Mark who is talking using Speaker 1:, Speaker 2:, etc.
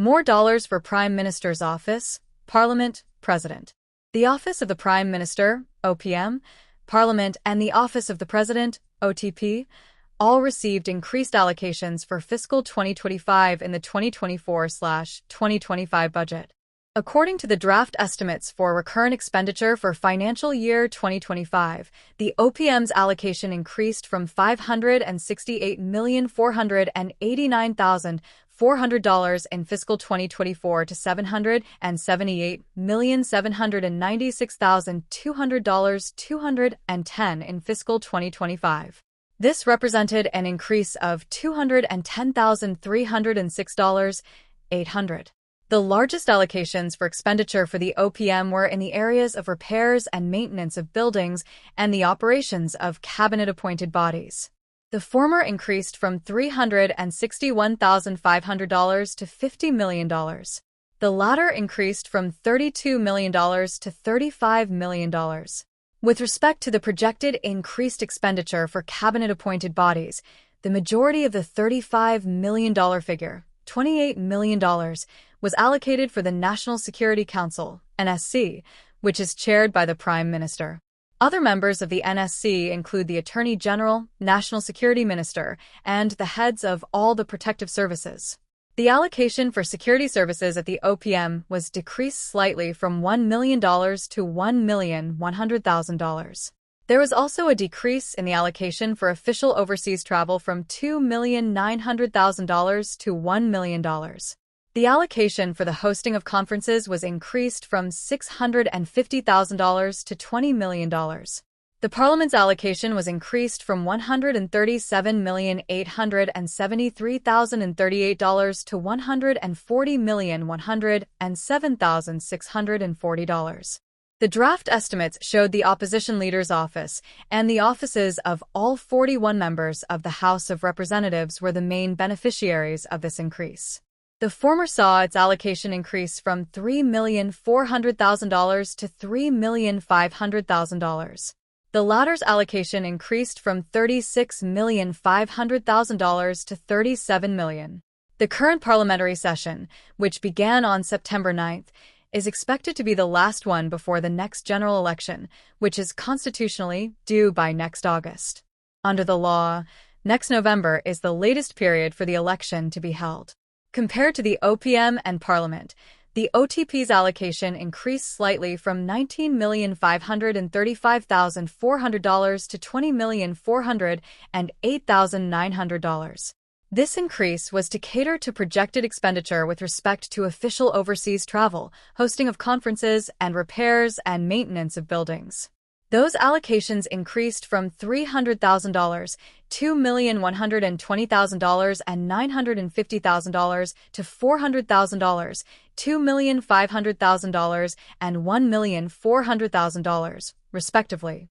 Speaker 1: More dollars for Prime Minister's Office, Parliament, President. The Office of the Prime Minister, OPM, Parliament, and the Office of the President, OTP, all received increased allocations for fiscal 2025 in the 2024/2025 budget. According to the draft estimates for recurrent expenditure for financial year 2025, the OPM's allocation increased from $568,489,400 in fiscal 2024 to $778,796,200 in fiscal 2025. This represented an increase of $210,306,800. The largest allocations for expenditure for the OPM were in the areas of repairs and maintenance of buildings and the operations of cabinet-appointed bodies. The former increased from $361,500 to $50 million. The latter increased from $32 million to $35 million. With respect to the projected increased expenditure for cabinet-appointed bodies, the majority of the $35 million figure, $28 million, was allocated for the National Security Council, NSC, which is chaired by the Prime Minister. Other members of the NSC include the Attorney General, National Security Minister, and the heads of all the protective services. The allocation for security services at the OPM was decreased slightly from $1 million to $1,100,000. There was also a decrease in the allocation for official overseas travel from $2,900,000 to $1 million. The allocation for the hosting of conferences was increased from $650,000 to $20 million. The Parliament's allocation was increased from $137,873,038 to $140,107,640. The draft estimates showed the opposition leader's office and the offices of all 41 members of the House of Representatives were the main beneficiaries of this increase. The former saw its allocation increase from $3,400,000 to $3,500,000. The latter's allocation increased from $36,500,000 to $37 million. The current parliamentary session, which began on September 9th, is expected to be the last one before the next general election, which is constitutionally due by next August. Under the law, next November is the latest period for the election to be held. Compared to the OPM and Parliament, the OTP's allocation increased slightly from $19,535,400 to $20,408,900. This increase was to cater to projected expenditure with respect to official overseas travel, hosting of conferences, and repairs and maintenance of buildings. Those allocations increased from $300,000, $2,120,000 and $950,000 to $400,000, $2,500,000 and $1,400,000, respectively.